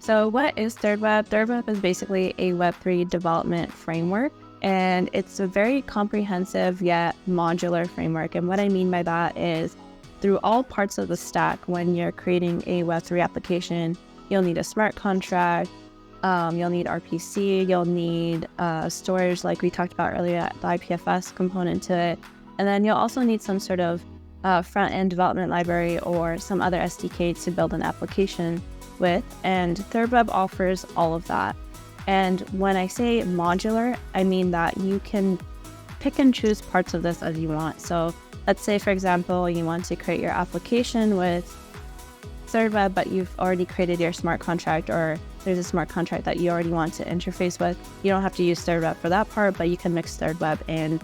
So what is Thirdweb? Thirdweb is basically a Web3 development framework, and it's a very comprehensive yet modular framework. And what I mean by that is through all parts of the stack, when you're creating a Web3 application, you'll need a smart contract, you'll need RPC, you'll need storage like we talked about earlier, the IPFS component to it. And then you'll also need some sort of front-end development library or some other SDK to build an application with. And Thirdweb offers all of that. And when I say modular, I mean that you can pick and choose parts of this as you want. So let's say, for example, you want to create your application with Thirdweb, but you've already created your smart contract, or there's a smart contract that you already want to interface with. You don't have to use Thirdweb for that part, but you can mix Thirdweb in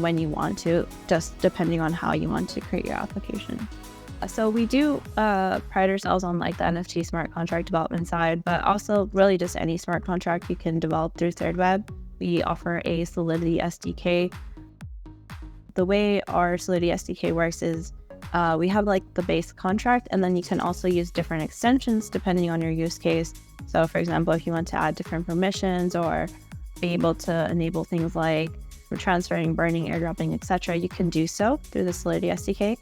when you want to, just depending on how you want to create your application. So we do pride ourselves on like the NFT smart contract development side, but also really just any smart contract you can develop through Thirdweb. We offer a Solidity SDK. The way our Solidity SDK works is we have like the base contract, and then you can also use different extensions depending on your use case. So for example, if you want to add different permissions or be able to enable things like transferring, burning, airdropping, etc., you can do so through the Solidity SDK.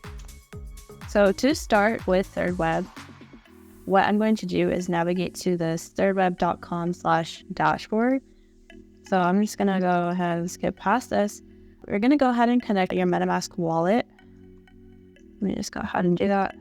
So to start with Thirdweb, what I'm going to do is navigate to this thirdweb.com/dashboard. So I'm just going to go ahead and skip past this. We're going to go ahead and connect your MetaMask wallet. Let me just go ahead and do that.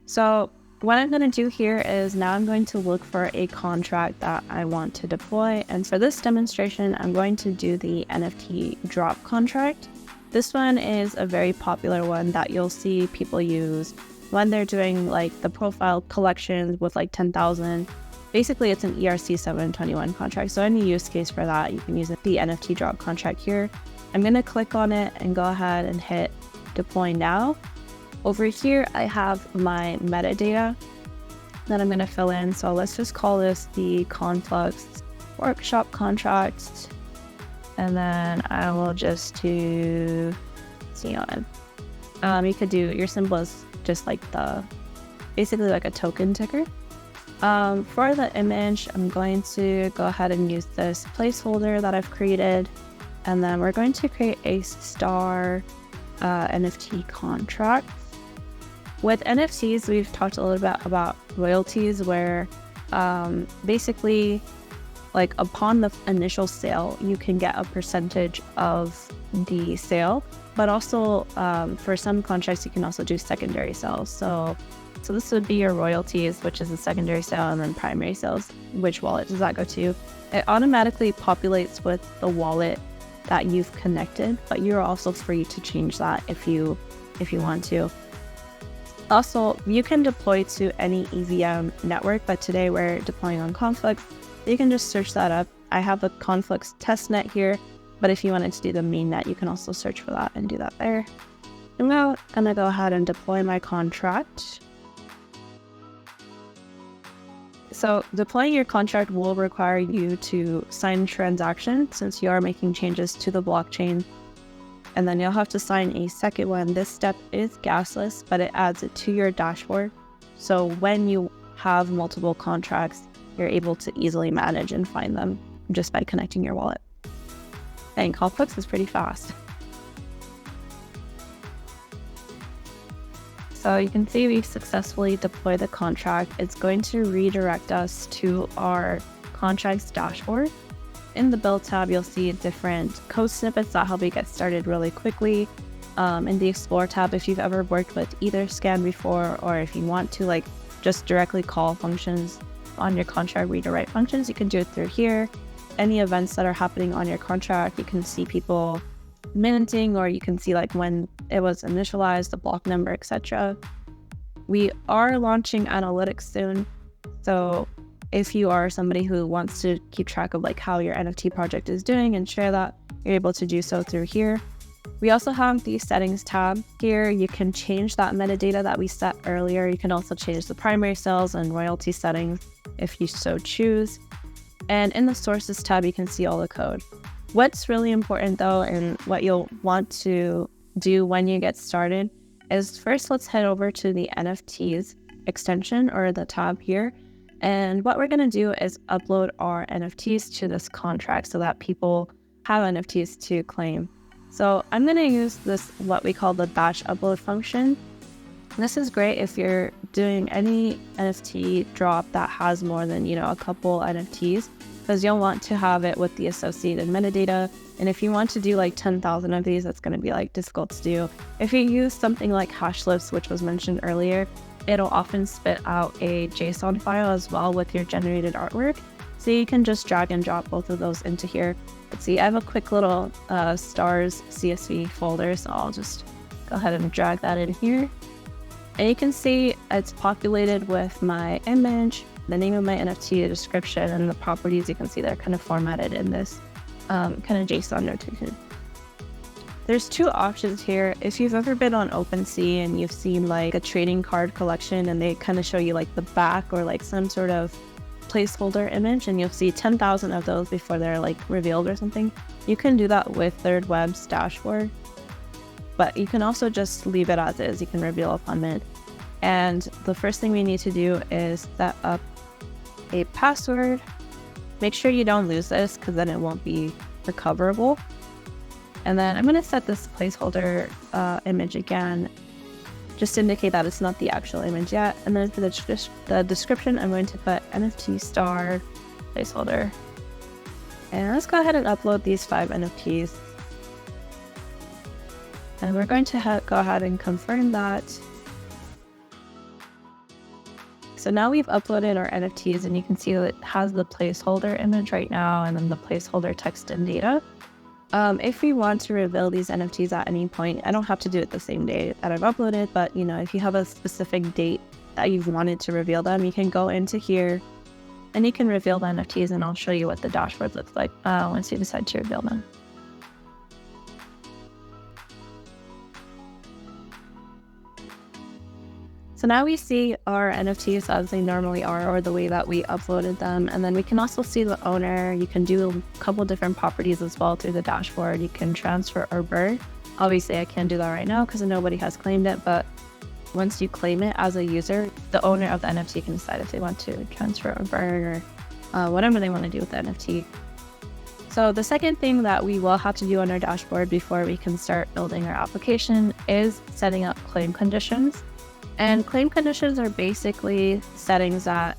So what I'm going to do here is now I'm going to look for a contract that I want to deploy. And for this demonstration, I'm going to do the NFT drop contract. This one is a very popular one that you'll see people use when they're doing like the profile collections with like 10,000. Basically, it's an ERC 721 contract. So any use case for that, you can use the NFT drop contract here. I'm going to click on it and go ahead and hit deploy now. Over here, I have my metadata that I'm going to fill in. So let's just call this the Conflux workshop contract. And then I will just do CON. You could do your symbol is just like basically like a token ticker. For the image, I'm going to go ahead and use this placeholder that I've created. And then we're going to create a star NFT contract. With NFTs, we've talked a little bit about royalties, where basically, like upon the initial sale, you can get a percentage of the sale, but also for some contracts, you can also do secondary sales. So this would be your royalties, which is the secondary sale, and then primary sales. Which wallet does that go to? It automatically populates with the wallet that you've connected, but you're also free to change that if you want to. Also, you can deploy to any EVM network, but today we're deploying on Conflux. You can just search that up. I have the Conflux testnet here, but if you wanted to do the mainnet, you can also search for that and do that there. I'm now gonna go ahead and deploy my contract. So deploying your contract will require you to sign a transaction since you are making changes to the blockchain. And then you'll have to sign a second one. This step is gasless, but it adds it to your dashboard. So when you have multiple contracts, you're able to easily manage and find them just by connecting your wallet. And Conflux is pretty fast. So you can see we've successfully deployed the contract. It's going to redirect us to our contracts dashboard. In the build tab, you'll see different code snippets that help you get started really quickly. In the explore tab, if you've ever worked with Etherscan before, or if you want to like just directly call functions on your contract, read or write functions, you can do it through here. Any events that are happening on your contract, you can see people minting, or you can see like when it was initialized, the block number, etc. We are launching analytics soon, so if you are somebody who wants to keep track of like how your NFT project is doing and share that, you're able to do so through here. We also have the settings tab here. You can change that metadata that we set earlier. You can also change the primary sales and royalty settings if you so choose. And in the sources tab, you can see all the code. What's really important though, and what you'll want to do when you get started, is first let's head over to the NFTs extension or the tab here. And what we're going to do is upload our NFTs to this contract so that people have NFTs to claim. So I'm going to use this, what we call the batch upload function. This is great if you're doing any NFT drop that has more than, a couple NFTs, because you'll want to have it with the associated metadata. And if you want to do like 10,000 of these, that's going to be like difficult to do. If you use something like Hashlips, which was mentioned earlier, it'll often spit out a JSON file as well with your generated artwork. So you can just drag and drop both of those into here. Let's see, I have a quick little stars CSV folder, so I'll just go ahead and drag that in here. And you can see it's populated with my image, the name of my NFT, the description, and the properties. You can see they're kind of formatted in this kind of JSON notation. There's two options here. If you've ever been on OpenSea and you've seen like a trading card collection and they kind of show you like the back or like some sort of placeholder image, and you'll see 10,000 of those before they're like revealed or something, you can do that with Thirdweb's dashboard. But you can also just leave it as is. You can reveal upon mint. And the first thing we need to do is set up a password. Make sure you don't lose this, because then it won't be recoverable. And then I'm going to set this placeholder image again, just to indicate that it's not the actual image yet. And then for the description, I'm going to put NFT star placeholder. And let's go ahead and upload these 5 NFTs. And we're going to go ahead and confirm that. So now we've uploaded our NFTs, and you can see that it has the placeholder image right now and then the placeholder text and data. If we want to reveal these NFTs at any point, I don't have to do it the same day that I've uploaded, but if you have a specific date that you've wanted to reveal them, you can go into here and you can reveal the NFTs, and I'll show you what the dashboard looks like once you decide to reveal them. So now we see our NFTs as they normally are, or the way that we uploaded them. And then we can also see the owner. You can do a couple different properties as well through the dashboard. You can transfer or burn. Obviously, I can't do that right now because nobody has claimed it. But once you claim it as a user, the owner of the NFT can decide if they want to transfer or burn, or whatever they want to do with the NFT. So the second thing that we will have to do on our dashboard before we can start building our application is setting up claim conditions. And claim conditions are basically settings that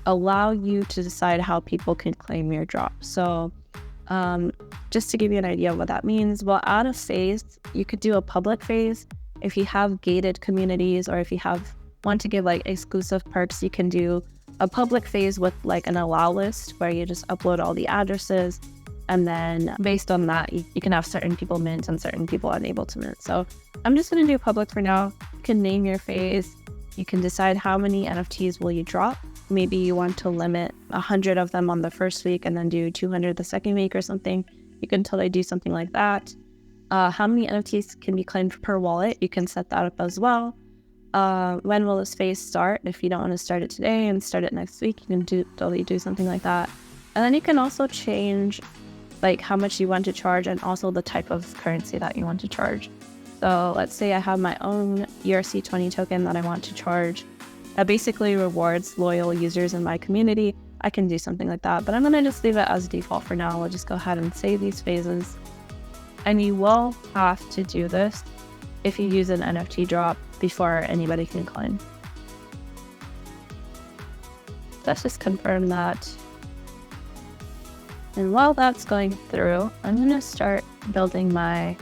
allow you to decide how people can claim your drop. So just to give you an idea of what that means, well, out of phase, you could do a public phase. If you have gated communities, or if you want to give like exclusive perks, you can do a public phase with like an allow list where you just upload all the addresses. And then based on that, you can have certain people mint and certain people unable to mint. So I'm just going to do public for now. You can name your phase. You can decide how many NFTs will you drop. Maybe you want to limit 100 of them on the first week and then do 200 the second week or something. You can totally do something like that. How many NFTs can be claimed per wallet? You can set that up as well. When will this phase start? If you don't want to start it today and start it next week, you can totally do something like that. And then you can also change like how much you want to charge, and also the type of currency that you want to charge. So let's say I have my own ERC20 token that I want to charge that basically rewards loyal users in my community. I can do something like that, but I'm going to just leave it as default for now. We'll just go ahead and save these phases. And you will have to do this if you use an NFT drop before anybody can claim. Let's just confirm that. And while that's going through, I'm going to start building my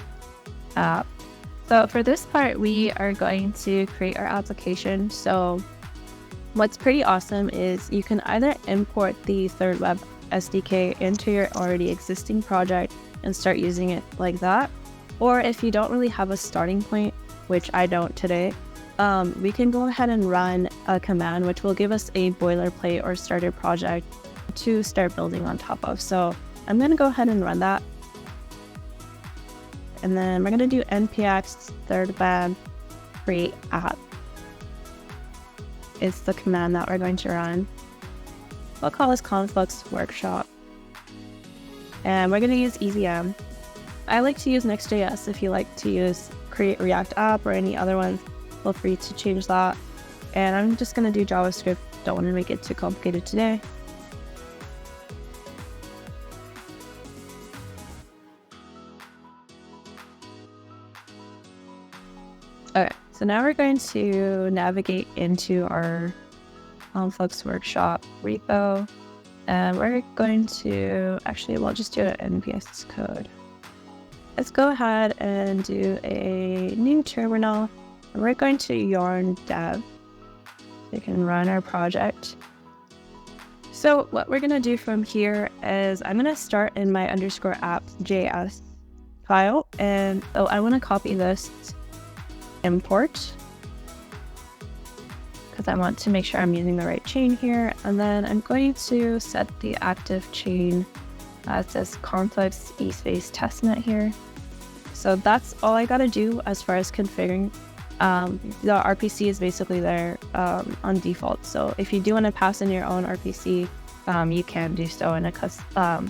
app. So for this part, we are going to create our application. So what's pretty awesome is you can either import the Thirdweb SDK into your already existing project and start using it like that. Or if you don't really have a starting point, which I don't today, we can go ahead and run a command, which will give us a boilerplate or starter project to start building on top of. So I'm going to go ahead and run that. And then we're going to do npx thirdweb create app. It's the command that we're going to run. We'll call this Conflux workshop. And we're going to use EVM. I like to use Next.js. If you like to use create React app or any other ones, feel free to change that. And I'm just going to do JavaScript don't want to make it too complicated today. Okay, so now we're going to navigate into our Conflux workshop repo, and we're going to, actually, we'll just do it in VS Code. Let's go ahead and do a new terminal, and we're going to yarn dev. We can run our project. So what we're gonna do from here is I'm gonna start in my _apps.js file, and I wanna copy this import because I want to make sure I'm using the right chain here, and then I'm going to set the active chain as this Conflux eSpace testnet here. So that's all I gotta do as far as configuring. The RPC is basically there on default, so if you do want to pass in your own RPC, you can do so in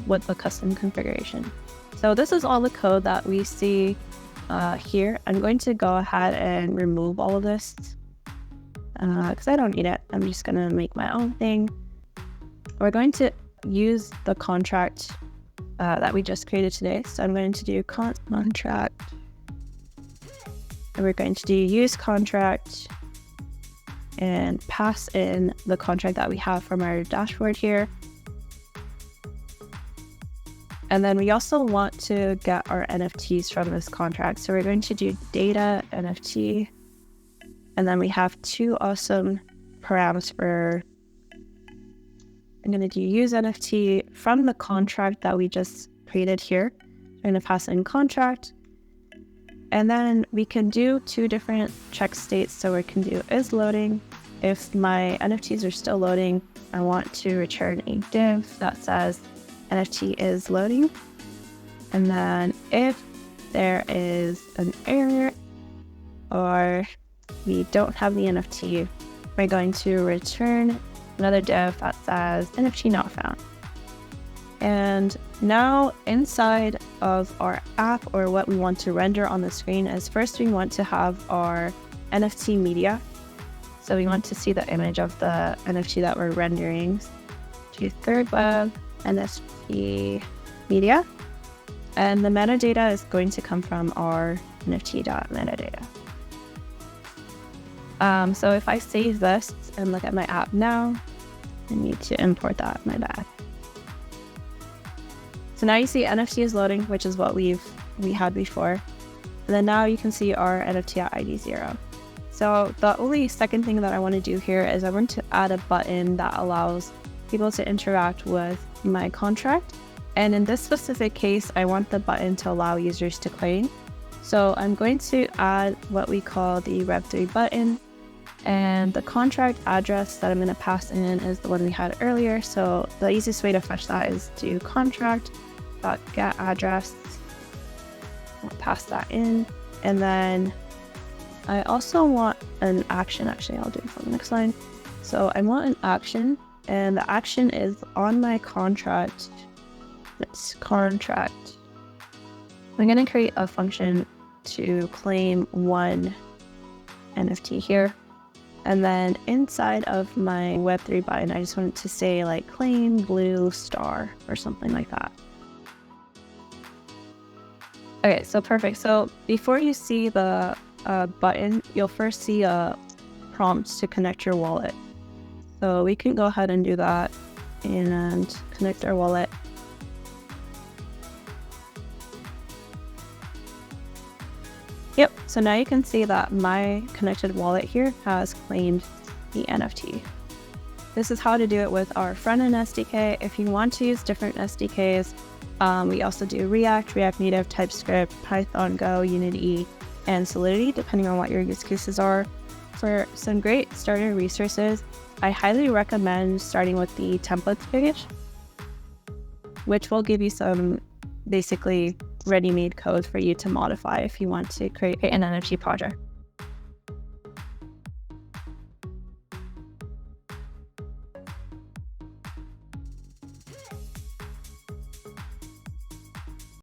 with a custom configuration. So this is all the code that we see here. I'm going to go ahead and remove all of this because I don't need it. I'm just going to make my own thing. We're going to use the contract that we just created today. So I'm going to do contract, and we're going to do use contract and pass in the contract that we have from our dashboard here. And then we also want to get our NFTs from this contract. So we're going to do data NFT. And then we have two awesome params for, I'm going to do use NFT from the contract that we just created here. I'm going to pass in contract. And then we can do two different check states. So we can do is loading. If my NFTs are still loading, I want to return a div that says NFT is loading. And then if there is an error or we don't have the NFT, we're going to return another div that says NFT not found. And now inside of our app, or what we want to render on the screen, is first we want to have our NFT media. So we want to see the image of the NFT that we're rendering. To Thirdweb, NFT media. And the metadata is going to come from our NFT.metadata. So if I save this and look at my app now, I need to import that, my bad. So now you see NFT is loading, which is what we had before. And then now you can see our NFT at ID 0. So the only second thing that I want to do here is I want to add a button that allows people to interact with my contract. And in this specific case, I want the button to allow users to claim. So I'm going to add what we call the Web3 button. And the contract address that I'm going to pass in is the one we had earlier. So the easiest way to fetch that is to contract.getAddress. I'll pass that in. And then I also want an action. Actually, I'll do it for the next line. So I want an action, and the action is on my contract. It's contract. I'm going to create a function to claim one NFT here. And then inside of my Web3 button, I just want it to say like claim blue star or something like that. Okay, so perfect. So before you see the button, you'll first see a prompt to connect your wallet. So we can go ahead and do that and connect our wallet. Yep, so now you can see that my connected wallet here has claimed the NFT. This is how to do it with our front-end SDK. If you want to use different SDKs, we also do React Native, TypeScript, Python, Go, Unity, and Solidity, depending on what your use cases are. For some great starter resources, I highly recommend starting with the templates page, which will give you some basically ready-made code for you to modify if you want to create an NFT project.